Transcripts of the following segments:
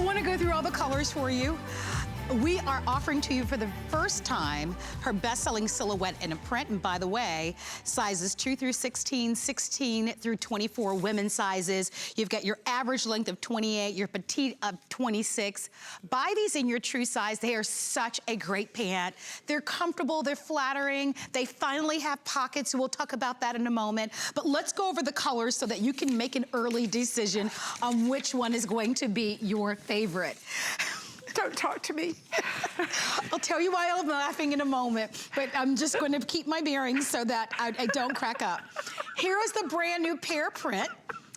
want to go through all the colors for you. We are offering to you for the first time her best-selling silhouette in a print. And by the way, sizes 2 through 16, 16 through 24 women's sizes. You've got your average length of 28, your petite of 26. Buy these in your true size. They are such a great pant. They're comfortable, they're flattering. They finally have pockets. We'll talk about that in a moment. But let's go over the colors so that you can make an early decision on which one is going to be your favorite. Don't talk to me. I'll tell you why I'm laughing in a moment, but I'm just going to keep my bearings so that I don't crack up. Here is the brand new pear print,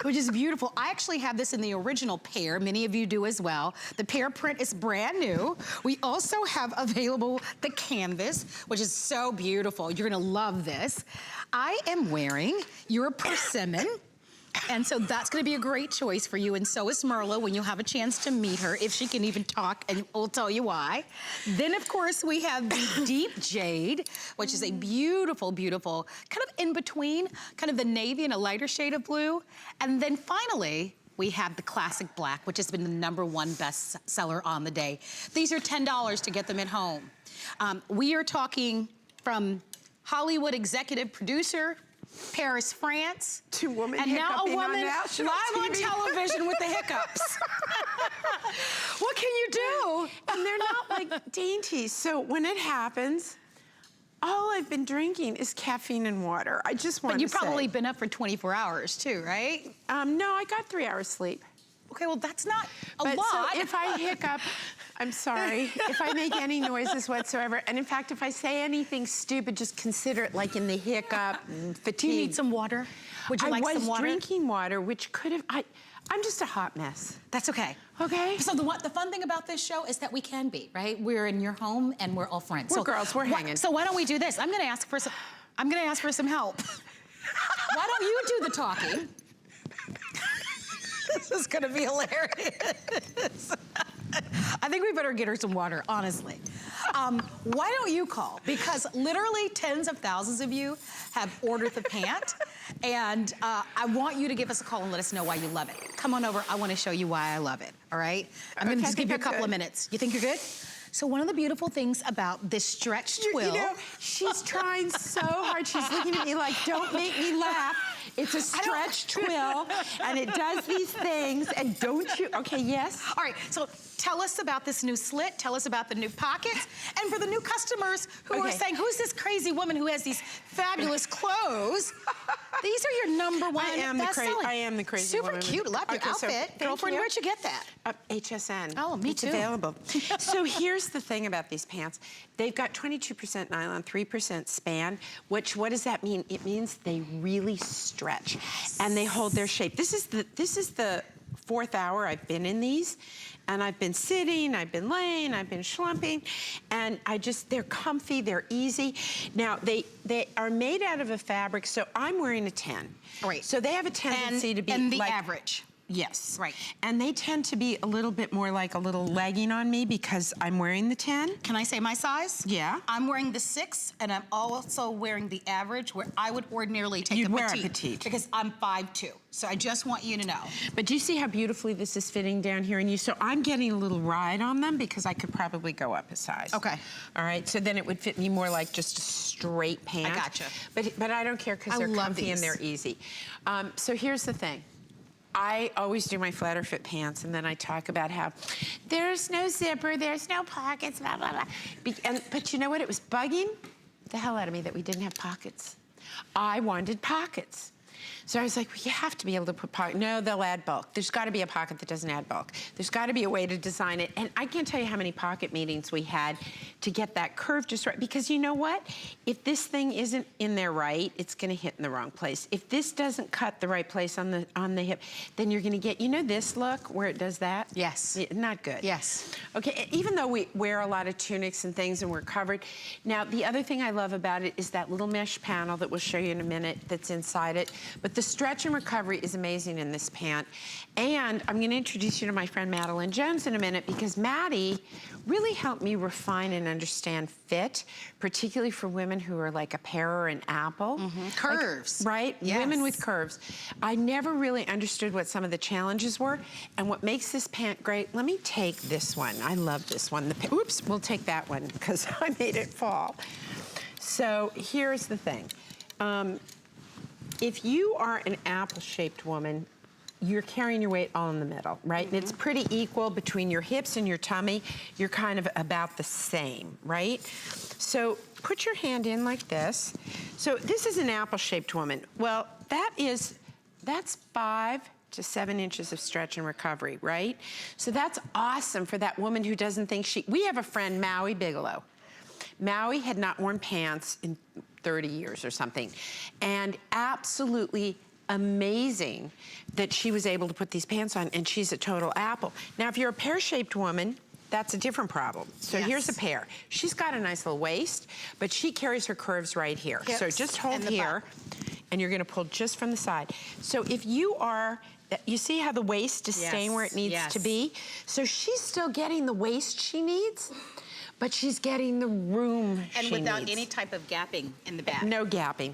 which is beautiful. I actually have this in the original pear. Many of you do as well. The pear print is brand new. We also have available the canvas, which is so beautiful. You're gonna love this. I am wearing your persimmon. And so that's gonna be a great choice for you, and so is Marla when you have a chance to meet her, if she can even talk, and we'll tell you why. Then, of course, we have the deep jade, which is a beautiful, beautiful, kind of in between, kind of the navy and a lighter shade of blue. And then finally, we have the classic black, which has been the #1 best seller on the day. These are $10 to get them at home. We are talking from Hollywood executive producer, Paris, France. Two women and now a woman live on television with the hiccups. What can you do? And they're not like dainty. So when it happens, all I've been drinking is caffeine and water. I just want to say. But you've probably been up for 24 hours too, right? No, I got 3 hours sleep. Okay, well that's not a lot. lot. So if I hiccup, I'm sorry. If I make any noises whatsoever, and in fact, if I say anything stupid, just consider it like in the hiccup and fatigue. Do you need some water? Would you like some water? I was drinking water, which could have, I'm just a hot mess. That's okay. Okay. So the fun thing about this show is that we can be, right? We're in your home and we're all friends. We're girls, we're hanging. So why don't we do this? I'm gonna ask for some help. Why don't you do the talking? This is gonna be hilarious. I think we better get her some water, honestly. Why don't you call? Because literally tens of thousands of you have ordered the pant, and I want you to give us a call and let us know why you love it. Come on over, I wanna show you why I love it, all right? I'm gonna just give you a couple of minutes. You think you're good? So one of the beautiful things about this stretch twill. You know, she's trying so hard. She's looking at me like, don't make me laugh. It's a stretch twill, and it does these things, and don't you, okay, yes? All right, so tell us about this new slit, tell us about the new pockets, and for the new customers who are saying, who's this crazy woman who has these fabulous clothes? These are your #1 best-selling. I am the crazy woman. Super cute, love your outfit. Girlfriend, where'd you get that? HSN. Oh, me too. It's available. So here's the thing about these pants. They've got 22% nylon, 3% span, which, what does that mean? It means they really stretch, and they hold their shape. This is the 4th hour I've been in these, and I've been sitting, I've been laying, I've been schlumping, and they're comfy, they're easy. Now, they are made out of a fabric, so I'm wearing a 10. Right. So they have a tendency to be and the like, average. Yes. Right. And they tend to be a little bit more like a little legging on me because I'm wearing the 10. Can I say my size? Yeah. I'm wearing the 6, and I'm also wearing the average, where I would ordinarily take a petite. Because I'm 5'2". So I just want you to know. But do you see how beautifully this is fitting down here in you? So I'm getting a little ride on them because I could probably go up a size. Okay. All right, so then it would fit me more like just a straight pant. I gotcha. But I don't care because they're comfy and they're easy. So here's the thing. I always do my FLATTErfit pants, and then I talk about how there's no zipper, there's no pockets, blah, blah, blah. But you know what? It was bugging the hell out of me that we didn't have pockets. I wanted pockets. So I was like, well, you have to be able to put pocket. No, they'll add bulk. There's got to be a pocket that doesn't add bulk. There's got to be a way to design it. And I can't tell you how many pocket meetings we had to get that curve just right. Because you know what? If this thing isn't in there right, it's going to hit in the wrong place. If this doesn't cut the right place on the hip, then you're going to get, you know this look where it does that? Yes. Not good. Yes. Okay, even though we wear a lot of tunics and things and we're covered. Now, the other thing I love about it is that little mesh panel that we'll show you in a minute that's inside it. But the stretch and recovery is amazing in this pant. And I'm going to introduce you to my friend Madeline Jones in a minute, because Maddie really helped me refine and understand fit, particularly for women who are like a pear or an apple. Curves. Like, right? Yes. Women with curves. I never really understood what some of the challenges were, and what makes this pant great, let me take this one. I love this one. Oops, we'll take that one because I made it fall. So here's the thing. If you are an apple-shaped woman, you're carrying your weight all in the middle, right? And it's pretty equal between your hips and your tummy. You're kind of about the same, right? So put your hand in like this. So this is an apple-shaped woman. Well, that's 5 to 7 inches of stretch and recovery, right? So that's awesome for that woman who doesn't think we have a friend, Maui Bigelow. Maui had not worn pants in 30 years or something, and absolutely amazing that she was able to put these pants on, and she's a total apple. Now, if you're a pear-shaped woman, that's a different problem. So here's a pear. She's got a nice little waist, but she carries her curves right here. Hips so just hold here, and you're gonna pull just from the side. So if you are, you see how the waist is staying where it needs to be? So she's still getting the waist she needs, but she's getting the room and she without needs. any type of gapping in the back. No gapping,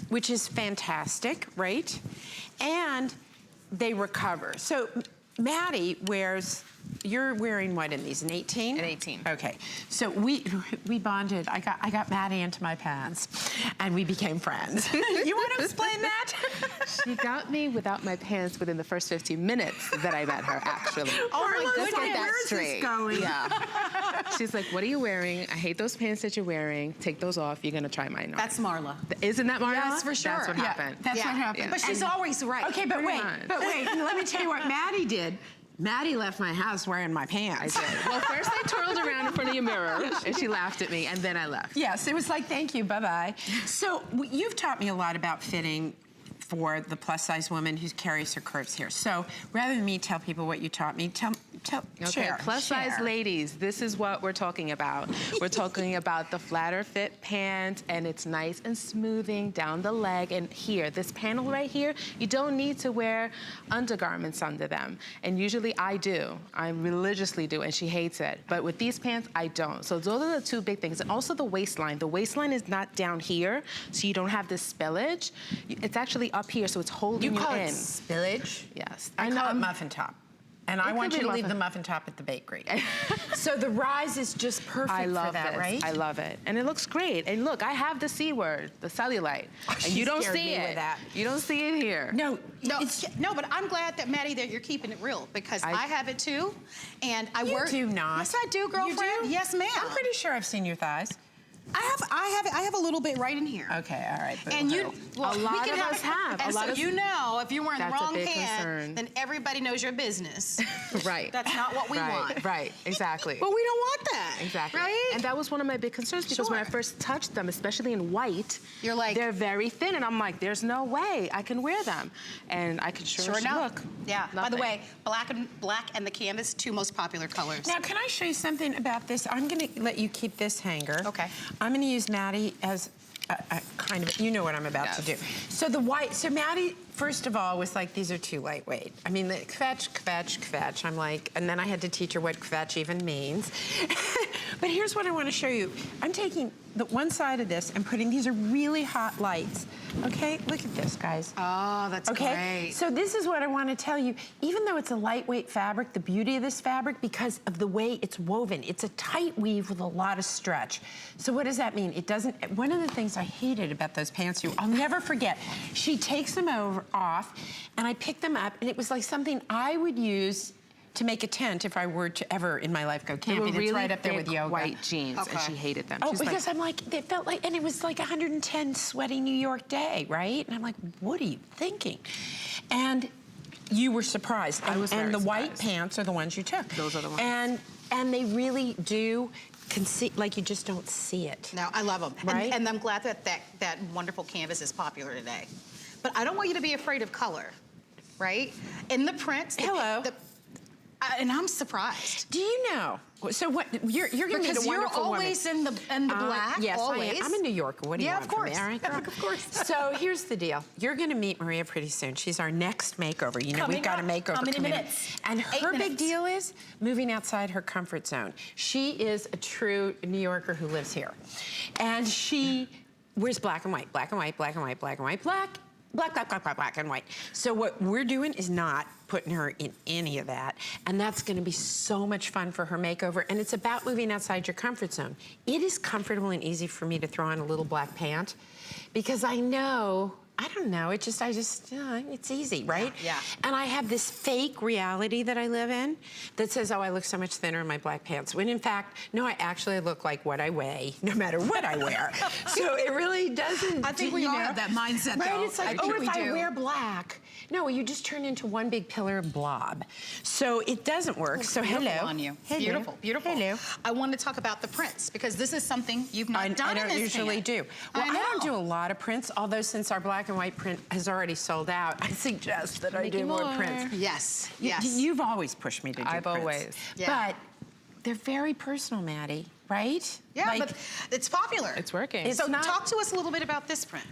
which is fantastic, right? And they recover. So Maddie wears, you're wearing what in these, an 18? An 18. Okay, so we bonded. I got Maddie into my pants, and we became friends. You want to explain that? She got me without my pants within the first 15 minutes that I met her, actually. Oh my Let's goodness, get that where's straight. this going? Yeah. She's like, what are you wearing? I hate those pants that you're wearing. Take those off. You're gonna try mine on. That's Marla. Isn't that Marla? Yes, for sure. That's what happened. That's what happened. But she's always right. Okay, but wait, let me tell you what Maddie did. Maddie left my house wearing my pants. I did. Well, first I twirled around in front of your mirror, and she laughed at me, and then I left. Yes, it was like, thank you, bye-bye. So you've taught me a lot about fitting for the plus-size woman who carries her curves here. So rather than me tell people what you taught me, share. Plus-size ladies, this is what we're talking about. We're talking about the FLATTErFit Pant, and it's nice and smoothing down the leg. And here, this panel right here, you don't need to wear undergarments under them. And usually I do. I religiously do, and she hates it. But with these pants, I don't. So those are the two big things. And also the waistline. The waistline is not down here, so you don't have this spillage. It's actually up here, so it's holding you in. You call it spillage? Yes. I call it muffin top. And I want you to leave the muffin top at the bakery. So the rise is just perfect for that, right? I love it. And it looks great. And look, I have the C word, the cellulite. And you don't see it. That. You don't see it here. No, but I'm glad that, Maddie, that you're keeping it real, because I have it too. And I work. You do not. Yes, I do, girlfriend. You do? Yes, ma'am. I'm pretty sure I've seen your thighs. I have a little bit right in here. Okay, all right. And a lot of us have. And so you know, if you're wearing the wrong pant, concern. then everybody knows your business. Right. That's not what we want. Right, exactly. But we don't want that. Exactly. Right? And that was one of my big concerns, because when I first touched them, especially in white, you're like, they're very thin, and I'm like, there's no way I can wear them. And I can sure enough. look. Yeah. Nothing. By the way, black and the canvas, two most popular colors. Now, can I show you something about this? I'm going to let you keep this hanger. Okay. I'm going to use Maddie as a kind of, you know what I'm about to do. So so Maddie, first of all, was like, these are too lightweight. I mean, the kvetch, kvetch, kvetch. I'm like, and then I had to teach her what kvetch even means. But here's what I want to show you. I'm taking the one side of this and putting, these are really hot lights. Okay, look at this, guys. Oh, that's great. So this is what I want to tell you. Even though it's a lightweight fabric, the beauty of this fabric, because of the way it's woven, it's a tight weave with a lot of stretch. So what does that mean? It doesn't, one of the things I hated about those pants, I'll never forget, she takes them off, and I picked them up, and it was like something I would use to make a tent if I were to ever in my life go camping. They were really it's right up there with yoga. White jeans, and she hated them. Oh, She's because I'm like, it felt like, and it was like 110 sweaty New York day, right? And I'm like, what are you thinking? And you were surprised. I was very And the white surprised. Pants are the ones you took. Those are the ones. And they really do like you just don't see it. No, I love them. Right? And I'm glad that wonderful canvas is popular today. But I don't want you to be afraid of color, right? In the prints. Hello. And I'm surprised. Do you know? So what, you're going to meet a wonderful woman. Because you're always in the black, yes, always. I am. I'm a New Yorker. What do you want from me? All right, girl? Of course. So here's the deal. You're going to meet Maria pretty soon. She's our next makeover. You know, we've got a makeover coming coming in in. minutes. And her 8 big minutes. deal is moving outside her comfort zone. She is a true New Yorker who lives here. And she wears black and white, black and white, black and white, black and white, black, black, black, black, black, black and white. So what we're doing is not putting her in any of that. And that's gonna be so much fun for her makeover. And it's about moving outside your comfort zone. It is comfortable and easy for me to throw on a little black pant because I know, I don't know, it's easy, right? Yeah. And I have this fake reality that I live in that says, oh, I look so much thinner in my black pants. When in fact, no, I actually look like what I weigh, no matter what I wear. So it really doesn't. I think we all have that mindset, right? though. It's like, I think if I wear black, no, you just turn into one big pillar of blob. So it doesn't work. So hello. On you. Hello. Beautiful, beautiful. Hello. I want to talk about the prints because this is something you've not done I don't in this usually pant. do. Well, I don't know. do a lot of prints, although since our black and white print has already sold out, I suggest that I do more prints. Yes, Y- yes. You've always pushed me to do I've prints. always. Yeah. But they're very personal, Maddie, right? Yeah, Like, but it's popular. It's working. It's So not- talk to us a little bit about this print,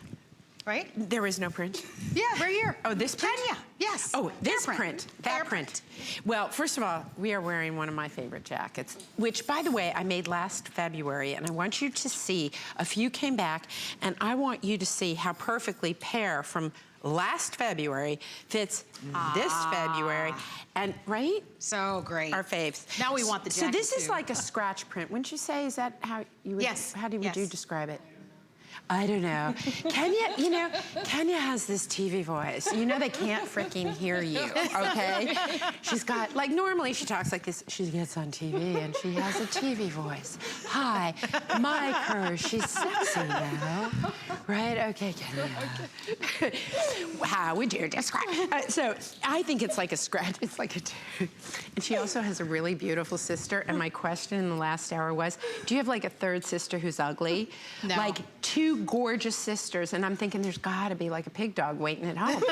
right? there is no print. Yeah, right here. Oh, this print? Kenya, yes. Oh, this Hair print, that Hair print. Well, first of all, we are wearing one of my favorite jackets, which, by the way, I made last February, and I want you to see, a few came back, and I want you to see how perfectly Pear from last February fits this February, and, right? So great. Our faves. Now we want the So jacket, this is too. like a scratch print, wouldn't you say? Is that how you would, Yes, how would yes. you describe it? I don't know. Kenya, you know, Kenya has this TV voice. You know they can't freaking hear you, okay? She's got, like normally she talks like this. She gets on TV and she has a TV voice. Hi, mic her, she's sexy now. Right, okay, Kenya. How would you describe so I think it's like a scratch, it's like a, and she also has a really beautiful sister, and my question in the last hour was, do you have like a third sister who's ugly? No. Like two gorgeous sisters, and I'm thinking there's gotta be like a pig dog waiting at home.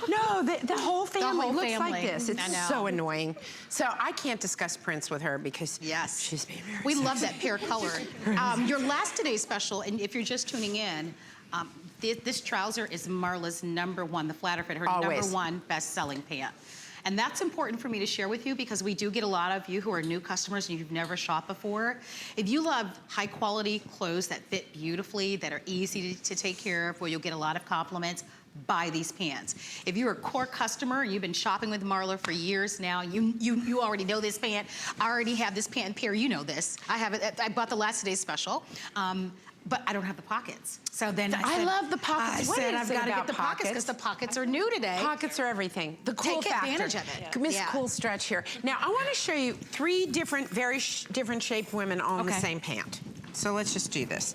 No, the whole family whole looks family. like this. I It's know. so annoying. So I can't discuss prints with her because Yes. she's being very We sexy. love that pear color. Your last today's special, and if you're just tuning in, this trouser is Marla's #1, the FLATTErfit, her Always. #1 best-selling pant. And that's important for me to share with you because we do get a lot of you who are new customers and you've never shopped before. If you love high quality clothes that fit beautifully, that are easy to take care of, where you'll get a lot of compliments, buy these pants. If you're a core customer and you've been shopping with Marla for years now, you already know this pant. I already have this pant pair, you know this. I have it, I bought the last today's special. But I don't have the pockets. So then I said, love the pockets. I What said is I've it got to about get the pockets because the pockets are new today. Pockets are everything. The cool Take factor. advantage of it. Miss Yeah. Cool Stretch here. Now, I want to show you 3 different, very different shaped women all in the Okay. same pant. So let's just do this.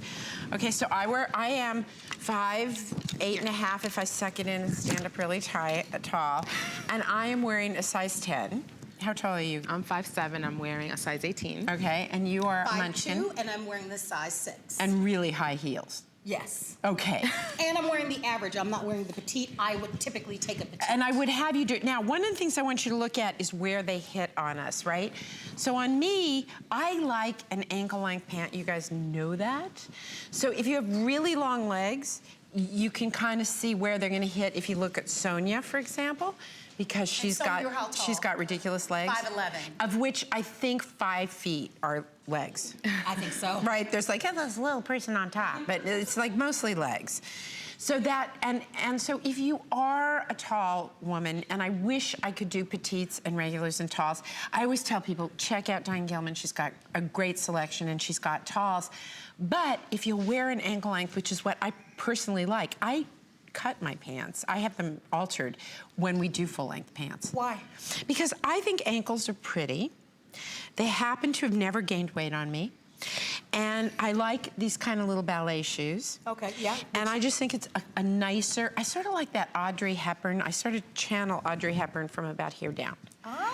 Okay, so I am 5'8½" if I suck it in and stand up really tall. And I am wearing a size 10. How tall are you? I'm 5'7", I'm wearing a size 18. Okay, and you are a munchkin. 5'2", and I'm wearing the size 6. And really high heels. Yes. Okay. And I'm wearing the average. I'm not wearing the petite. I would typically take a petite. And I would have you do it. Now, one of the things I want you to look at is where they hit on us, right? So on me, I like an ankle-length pant. You guys know that. So if you have really long legs, you can kind of see where they're gonna hit if you look at Sonia, for example, because she's Sonia, you're how she's tall? got ridiculous legs. 5'11". Of which I think 5 feet are legs. I think so. Right, there's like, this little person on top, but it's like mostly legs. So that, and so if you are a tall woman, and I wish I could do petites and regulars and talls, I always tell people, check out Diane Gilman, she's got a great selection and she's got talls. But if you wear an ankle length, which is what I personally like, I cut my pants. I have them altered when we do full length pants. Why? Because I think ankles are pretty. They happen to have never gained weight on me. And I like these kind of little ballet shoes. Okay, yeah. And I just think it's a nicer, I sort of like that Audrey Hepburn. I sort of channel Audrey Hepburn from about here down. Ah.